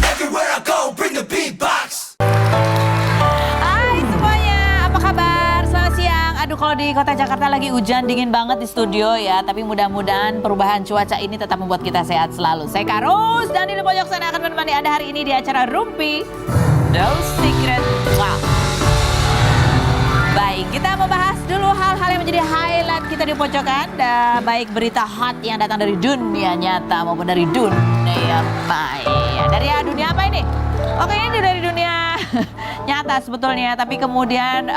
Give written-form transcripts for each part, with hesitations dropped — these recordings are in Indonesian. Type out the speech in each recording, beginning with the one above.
Everywhere I go, bring the beatbox. Hai semuanya, apa kabar? Selamat siang. Aduh, kalau di kota Jakarta lagi hujan, dingin banget di studio ya. Tapi mudah-mudahan perubahan cuaca ini tetap membuat kita sehat selalu. Saya Karus dan di pojok sana akan menemani Anda hari ini di acara Rumpi No Secret. Wow. Baik, kita membahas dulu hal-hal yang menjadi highlight kita di pojokan. Baik berita hot yang datang dari dunia nyata maupun dari dunia maya. Dari dunia apa ini? Oke, ini dari dunia nyata sebetulnya. Tapi kemudian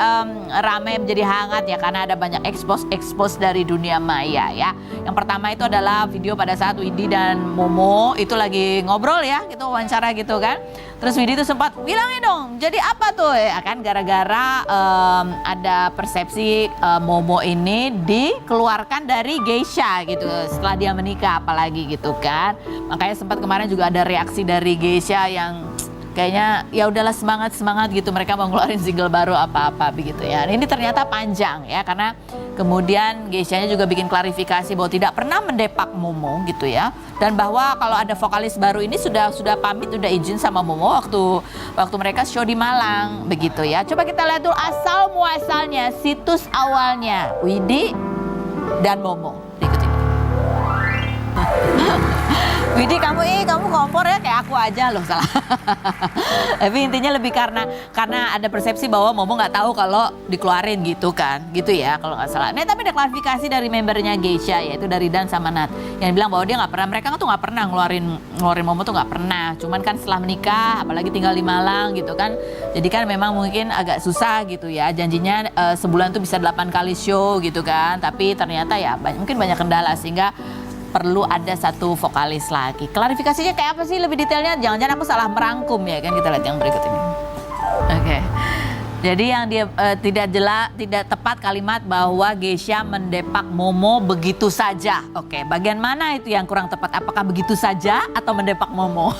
ramai menjadi hangat ya karena ada banyak expose dari dunia maya ya. Yang pertama itu adalah video pada saat Widi dan Momo itu lagi ngobrol ya, gitu wawancara gitu kan. Terus Widi tuh sempat bilangin dong, jadi apa tuh ya kan gara-gara ada persepsi Momo ini dikeluarkan dari geisha gitu setelah dia menikah apalagi gitu kan. Makanya sempat kemarin juga ada reaksi dari geisha yang kayaknya ya udahlah semangat gitu mereka mau ngeluarin single baru apa-apa begitu ya. Ini ternyata panjang ya karena kemudian Geisha-nya juga bikin klarifikasi bahwa tidak pernah mendepak Momo gitu ya. Dan bahwa kalau ada vokalis baru ini sudah pamit, udah izin sama Momo waktu mereka show di Malang begitu ya. Coba kita lihat dulu asal muasalnya, situs awalnya Widi dan Momo. Ikutin. Widi kamu kompor ya kayak aku aja loh salah. Tapi intinya lebih karena ada persepsi bahwa Momo nggak tahu kalau dikeluarin gitu kan, gitu ya kalau nggak salah. Nah tapi ada klarifikasi dari membernya Geisha yaitu dari Dan sama Nat yang bilang bahwa dia nggak pernah, mereka tuh nggak pernah ngeluarin Momo tuh nggak pernah. Cuman kan setelah menikah, apalagi tinggal di Malang gitu kan, jadi kan memang mungkin agak susah gitu ya. Janjinya sebulan tuh bisa 8 kali show gitu kan, tapi ternyata ya mungkin banyak kendala sehingga perlu ada satu vokalis lagi. Klarifikasinya kayak apa sih lebih detailnya? Jangan-jangan aku salah merangkum ya kan, kita lihat yang berikut ini. Oke. Jadi yang dia tidak tepat kalimat bahwa Geisha mendepak Momo begitu saja. Oke, bagian mana itu yang kurang tepat? Apakah begitu saja atau mendepak Momo?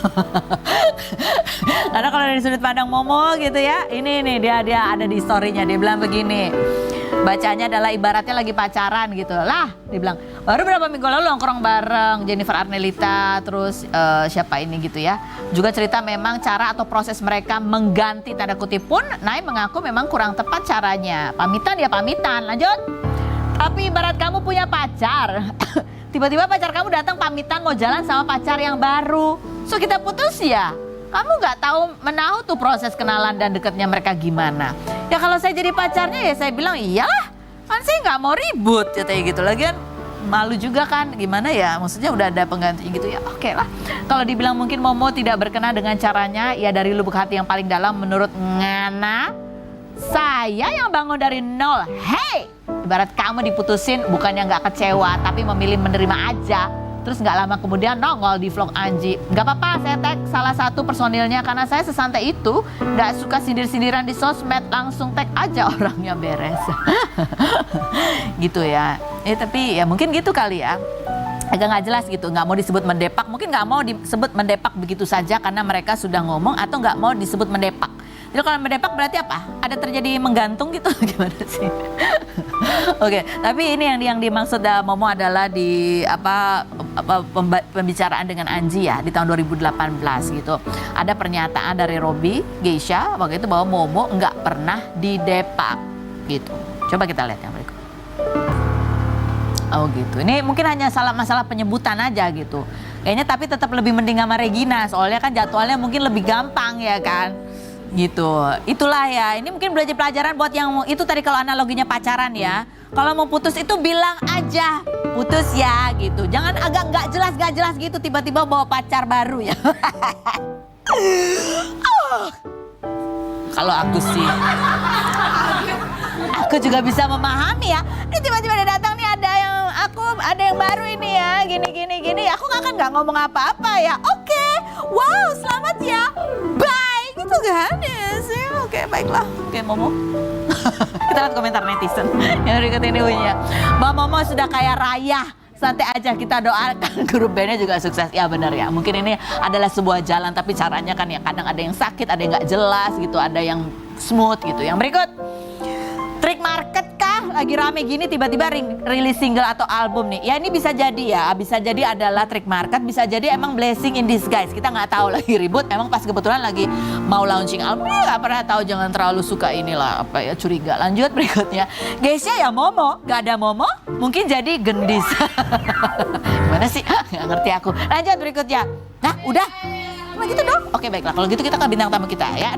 Karena kalau dari sudut pandang Momo gitu ya, ini nih dia ada di story-nya, dia bilang begini. Bacanya adalah ibaratnya lagi pacaran gitu lah, dia bilang baru berapa minggu lalu nongkrong bareng Jennifer Arnelita, terus siapa ini gitu ya, juga cerita memang cara atau proses mereka mengganti tanda kutip pun Nay mengaku memang kurang tepat caranya. Pamitan ya pamitan, lanjut. Tapi ibarat kamu punya pacar tiba-tiba pacar kamu datang pamitan mau jalan sama pacar yang baru, so kita putus ya. Kamu nggak tahu menahu tuh proses kenalan dan dekatnya mereka gimana. Ya kalau saya jadi pacarnya ya saya bilang iyalah, kan saya nggak mau ribut katanya gitu. Lagian malu juga kan, gimana ya, maksudnya udah ada pengganti gitu ya, oke lah. Kalau dibilang mungkin Momo tidak berkenan dengan caranya, ya dari lubuk hati yang paling dalam menurut Ngana, saya yang bangun dari nol. Hey, ibarat kamu diputusin bukannya nggak kecewa tapi memilih menerima aja. Terus nggak lama kemudian nongol di vlog Anji. Nggak apa-apa, saya tag salah satu personilnya karena saya sesantai itu. Nggak suka sindir-sindiran di sosmed, langsung tag aja orangnya beres. Gitu ya. Tapi ya mungkin gitu kali ya. Agak nggak jelas gitu, nggak mau disebut mendepak. Mungkin nggak mau disebut mendepak begitu saja karena mereka sudah ngomong atau nggak mau disebut mendepak. Jadi kalau mendepak berarti apa? Ada terjadi menggantung gitu gimana sih? Oke, tapi ini yang dimaksud Momo adalah di pembicaraan dengan Anji ya di tahun 2018 gitu. Ada pernyataan dari Robby Geisha waktu itu bahwa Momo nggak pernah didepak gitu. Coba kita lihat yang berikut. Oh gitu. Ini mungkin hanya masalah penyebutan aja gitu. Kayaknya tapi tetap lebih mending sama Regina soalnya kan jadwalnya mungkin lebih gampang ya kan. Gitu, itulah ya. Ini mungkin belajar pelajaran buat yang itu tadi kalau analoginya pacaran ya. Kalau mau putus itu bilang aja putus ya gitu. Jangan agak nggak jelas gitu tiba-tiba bawa pacar baru ya. Kalau aku sih, aku juga bisa memahami ya. Ini tiba-tiba dia datang nih ada yang baru ini ya, gini. Aku kan nggak ngomong apa-apa ya. Oke, wow selamat ya, bye gitu kan ya sih. Oke baiklah, oke Momo. Kita lihat komentar netizen yang berikut ini bunyinya. Mbak Momo sudah kaya raya. Santai aja, kita doakan grup bandnya juga sukses. Ya benar ya, mungkin ini adalah sebuah jalan, tapi caranya kan ya kadang ada yang sakit, ada yang nggak jelas gitu, ada yang smooth gitu. Yang berikut, trik market kah? lagi rame gini tiba-tiba rilis single atau album nih. Ya ini bisa jadi ya, bisa jadi adalah trick market, bisa jadi emang blessing in disguise. Kita nggak tahu lagi ribut, emang pas kebetulan lagi mau launching album, ya nggak pernah tahu, jangan terlalu suka inilah apa ya, curiga. Lanjut berikutnya. Guysnya ya Momo, nggak ada Momo, mungkin jadi gendis. Gimana sih? Nggak ngerti aku. Lanjut berikutnya. Nah, udah. Nah gitu dong. Oke baiklah, kalau gitu kita ke bintang tamu kita ya.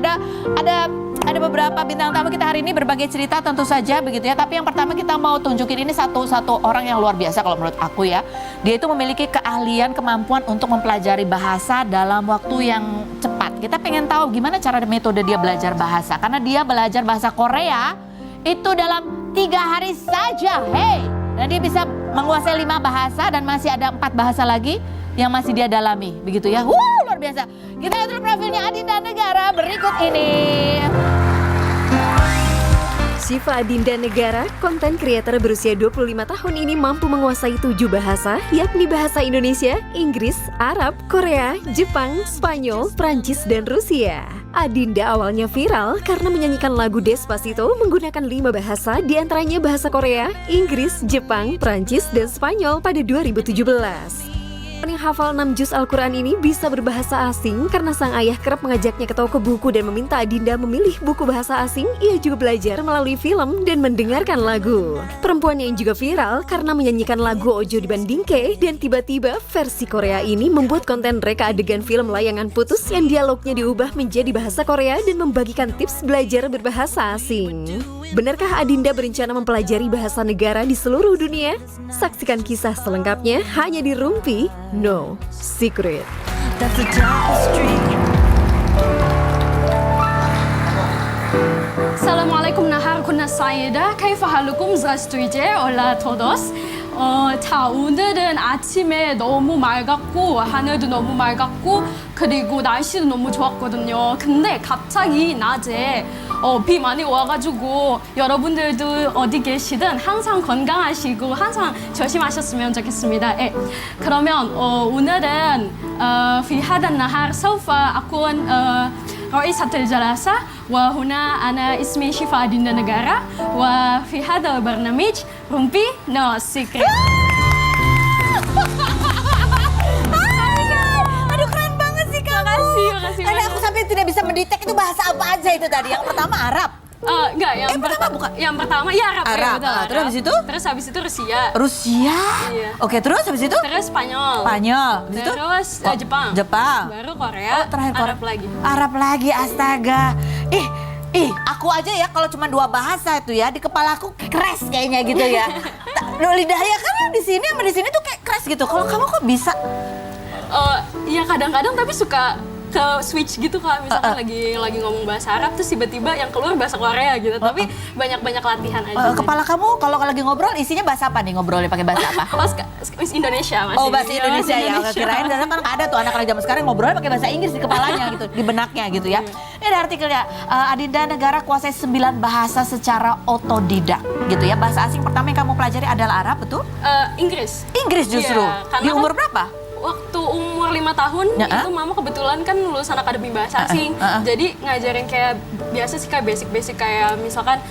Ada beberapa bintang tamu kita hari ini, berbagai cerita tentu saja begitu ya. Tapi yang pertama kita mau tunjukin ini satu orang yang luar biasa kalau menurut aku ya. Dia itu memiliki keahlian, kemampuan untuk mempelajari bahasa dalam waktu yang cepat. Kita pengen tahu gimana cara metode dia belajar bahasa. Karena dia belajar bahasa Korea itu dalam 3 hari saja. Hey, dan dia bisa menguasai 5 bahasa dan masih ada 4 bahasa lagi yang masih dia dalami, begitu ya. Luar biasa. Kita lihat dulu profilnya Adinda Negara berikut ini. Syifa Adinda Negara, konten kreator berusia 25 tahun ini mampu menguasai 7 bahasa, yakni bahasa Indonesia, Inggris, Arab, Korea, Jepang, Spanyol, Prancis, dan Rusia. Adinda awalnya viral karena menyanyikan lagu Despacito menggunakan 5 bahasa, diantaranya bahasa Korea, Inggris, Jepang, Prancis, dan Spanyol pada 2017. Yang hafal 6 juz Al-Quran ini bisa berbahasa asing karena sang ayah kerap mengajaknya ke toko buku dan meminta Adinda memilih buku bahasa asing. Ia juga belajar melalui film dan mendengarkan lagu. Perempuan yang juga viral karena menyanyikan lagu Ojo Dibandingke, dan tiba-tiba versi Korea ini membuat konten reka adegan film Layangan Putus yang dialognya diubah menjadi bahasa Korea dan membagikan tips belajar berbahasa asing. Benarkah Adinda berencana mempelajari bahasa negara di seluruh dunia? Saksikan kisah selengkapnya hanya di Rumpi No Secret. Assalamualaikum naharkunna sayyida. Kaifa halukum? Здравствуйте. Hola todos. 자, 오늘은 아침에 너무 맑았고 하늘도 너무 맑았고 그리고 날씨도 너무 좋았거든요. 근데 갑자기 낮에 비 많이 와가지고 여러분들도 어디 계시든 항상 건강하시고 항상 조심하셨으면 좋겠습니다. 예. 그러면 오늘은 في هذا النهار سوف أكون رئيسة الجلسة وهنا أنا اسمي شيفا أديندا نجارة وفي هذا البرنامج Rumpi No Secret. Aduh keren banget sih kamu. Makasih Karena banyak. aku sampai tidak bisa mendetek itu bahasa apa aja itu tadi. Yang pertama Arab. Enggak, pertama bukan? Yang pertama ya Arab. Arab, Ya, betul, terus Arab. habis itu? Terus habis itu Rusia. Rusia. Iya. Oke, terus habis itu? Terus Spanyol. Spanyol. Habis itu? Terus Jepang. Jepang. Baru Korea. Oh, terakhir Korea. Arab lagi. Arab lagi, astaga. Aku aja ya kalau cuma 2 bahasa itu ya di kepala aku crash kayaknya gitu ya. Lidahnya kan di sini sama di sini tuh kayak crash gitu. Kalau kamu kok bisa? Ya kadang-kadang tapi suka ke switch gitu Kak, misalkan lagi ngomong bahasa Arab terus tiba-tiba yang keluar bahasa Korea gitu. Tapi banyak-banyak latihan aja. Kepala kamu kalau lagi ngobrol isinya bahasa apa nih, ngobrolnya pakai bahasa apa? Indonesia masih. Oh, bahasa Ya, Indonesia ya. Indonesia. Kirain karena kan ada tuh anak-anak zaman sekarang ngobrolnya pakai bahasa Inggris di kepalanya gitu, di benaknya gitu ya. Ini ada artikelnya, Adinda Negara kuasai 9 bahasa secara otodidak gitu ya. Bahasa asing pertama yang kamu pelajari adalah Arab, betul? Inggris. Inggris justru. Iya, karena Di kan umur berapa? Waktu umur 5 tahun itu mama kebetulan kan lulusan akademi bahasa asing. Jadi ngajarin kayak biasa sih kayak basic-basic kayak misalkan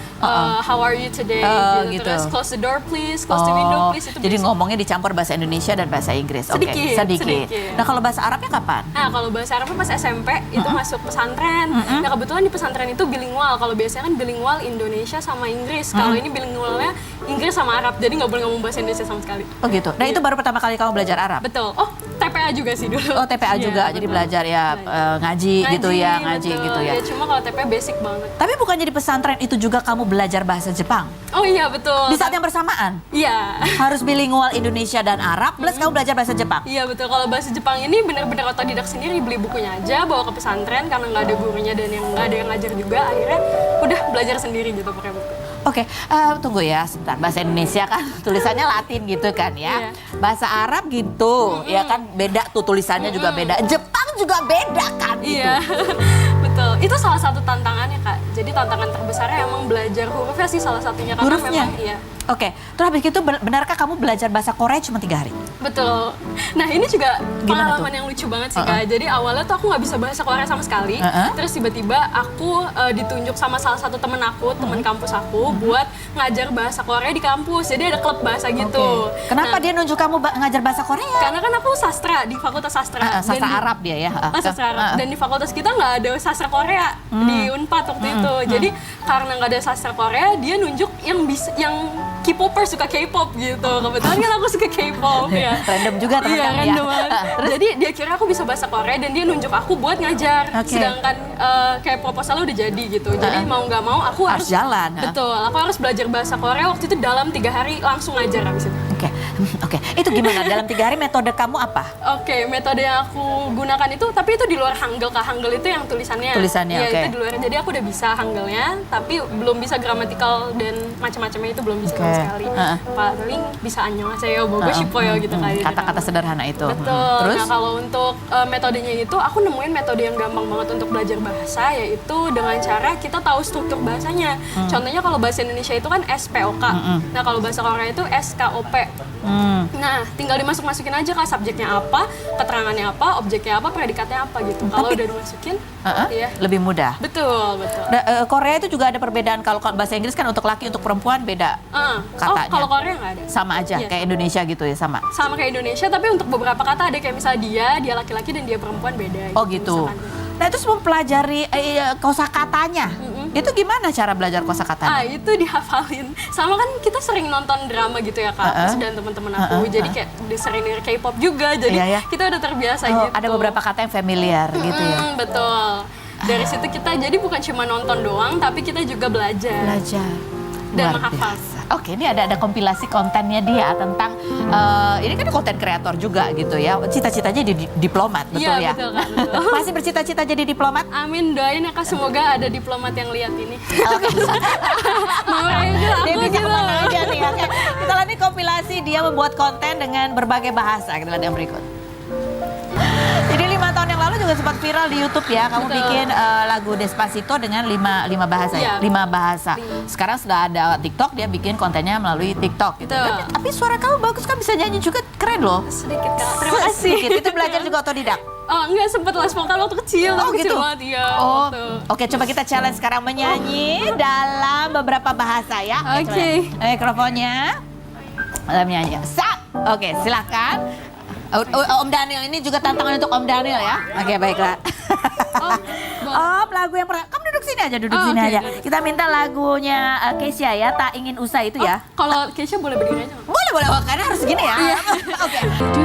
how are you today gitu. Terus close the door please, close the window please, itu jadi basic. ngomongnya dicampur bahasa Indonesia dan bahasa Inggris. Oke, Sedikit. Nah, kalau bahasa Arabnya kapan? Nah, kalau bahasa Arabnya pas SMP itu masuk pesantren. Nah, kebetulan di pesantren itu bilingual. Kalau biasanya kan bilingual Indonesia sama Inggris. Kalau ini bilingualnya Inggris sama Arab. Jadi nggak boleh ngomong bahasa Indonesia sama sekali. Oh gitu. Nah, itu baru pertama kali kamu belajar Arab? Betul. Oh, TPA juga sih dulu. Oh, TPA Iya, juga. Jadi betul. belajar ya ngaji gitu ya, ngaji betul. gitu ya. Ya, cuma kalau TPA basic banget. Tapi bukannya di pesantren itu juga kamu belajar bahasa Jepang? Oh iya, betul. Di saat yang bersamaan? Iya. Harus bilingual Indonesia dan Arab, plus kamu belajar bahasa Jepang? Iya betul, kalau bahasa Jepang ini benar-benar otodidak sendiri, beli bukunya aja, bawa ke pesantren karena nggak ada gurunya dan yang nggak ada yang ngajar juga, akhirnya udah belajar sendiri gitu pakai buku. Oke, tunggu ya sebentar. Bahasa Indonesia kan tulisannya Latin gitu kan ya. Iya. Bahasa Arab gitu, ya kan beda tuh tulisannya juga beda. Jepang juga beda kan gitu. Iya, betul. Itu salah satu tantangannya Kak. Jadi tantangan terbesarnya emang belajar hurufnya sih salah satunya karena Hurufnya? memang iya. Oke, terus habis itu benarkah kamu belajar bahasa Korea cuma 3 hari? Betul. Nah ini juga Gimana pengalaman tuh? yang lucu banget sih Kak. Jadi awalnya tuh aku nggak bisa bahasa Korea sama sekali. Terus tiba-tiba aku ditunjuk sama salah satu temen aku, temen kampus aku buat ngajar bahasa Korea di kampus. Jadi ada klub bahasa gitu. Oke. Kenapa Nah, dia nunjuk kamu ngajar bahasa Korea? karena kan aku sastra di Fakultas Sastra. Sastra Dan di- Arab dia ya. sastra Arab. Dan di fakultas kita nggak ada sastra Korea di Unpad waktu itu. Jadi karena nggak ada sastra Korea, dia nunjuk yang K-popers suka K-pop gitu. Kebetulan kan aku suka K-pop ya. Random juga teman Iya, kamu ya. random banget. Jadi dia kira aku bisa bahasa Korea dan dia nunjuk aku buat ngajar. Oke. Sedangkan kayak proposalnya udah jadi gitu. Jadi mau nggak mau aku Harus jalan. Betul, aku harus belajar bahasa Korea waktu itu dalam 3 hari langsung ngajar habis itu. Oke, oke. Itu gimana? Dalam 3 hari metode kamu apa? Oke, metode yang aku gunakan itu, tapi itu di luar Hangul. Kak, Hangul itu yang tulisannya. Tulisannya, Iya, oke. itu di luar. Jadi aku udah bisa Hangulnya, tapi belum bisa gramatikal dan macam-macamnya itu belum bisa sama Oke. sekali. Paling bisa annyeonghaseyo, bogo shippoyo gitu kali. Kata-kata sederhana itu. Betul. Terus? Nah kalau untuk metodenya itu, aku nemuin metode yang gampang banget untuk belajar bahasa, yaitu dengan cara kita tahu struktur bahasanya. Contohnya kalau bahasa Indonesia itu kan SPOK. Nah kalau bahasa Korea itu SKOP. Nah, tinggal dimasuk-masukin aja Kak, subjeknya apa, keterangannya apa, objeknya apa, predikatnya apa gitu. Kalau udah dimasukin, iya. Lebih mudah. Betul, betul. Korea itu juga ada perbedaan. Kalau bahasa Inggris kan untuk laki, untuk perempuan beda katanya. Oh, kalau Korea nggak ada. Sama aja, Iya. kayak Indonesia gitu ya, sama. Sama kayak Indonesia, tapi untuk beberapa kata ada kayak misalnya dia laki-laki dan dia perempuan beda. Oh gitu. misalkan. Nah terus mempelajari kosakatanya. Itu gimana cara belajar kosakatanya? Itu dihafalin. Sama kan kita sering nonton drama gitu ya Kak, terus dan teman-teman aku. Jadi kayak sering denger K-pop juga. Jadi Iya, ya. kita udah terbiasa Oh, gitu. ada beberapa kata yang familiar gitu ya. Betul. Dari situ kita jadi bukan cuma nonton doang, tapi kita juga belajar. Belajar. Dan Luar menghafal. biasa. Oke, ini ada kompilasi kontennya dia tentang ini kan konten kreator juga gitu ya. Cita-citanya jadi diplomat, betul Iya, ya? betul Kak, betul. Masih bercita-cita jadi diplomat? Amin, doain ya Kak, semoga ada diplomat yang lihat ini. Oke. Mau review Dia aku bisa gitu. kemana aja nih. Oke. Kita lihat nih kompilasi dia membuat konten dengan berbagai bahasa. Kita lihat yang berikut. Jadi 5 tahun yang lalu juga sempat viral di YouTube ya. Kamu Betul. bikin lagu Despacito dengan 5 bahasa ya? Iya. 5 bahasa. Sekarang sudah ada TikTok, dia bikin kontennya melalui TikTok gitu. Betul. Tapi suara kamu bagus kan, bisa nyanyi juga, keren loh. Sedikit Kak, terima kasih. Sedikit. Itu belajar juga otodidak. Oh enggak, sempet les vokal waktu kecil, Oh tapi gitu. kecil banget ya. Oh, waktu. oke, coba kita challenge sekarang menyanyi dalam beberapa bahasa ya. Oke. coba. Mikrofonnya. Dalam nyanyi. Sap. Oke, silakan. Om Daniel, ini juga tantangan untuk Om Daniel ya. Oke, baiklah. Om, lagu yang pertama. Kamu duduk sini aja, duduk Oh, sini oke, aja. oke. Kita minta lagunya Keisha ya, Tak Ingin Usai itu ya. Kalau Keisha boleh berdiri aja nggak? Boleh, boleh. Oh, karena harus gini ya. Oke. Do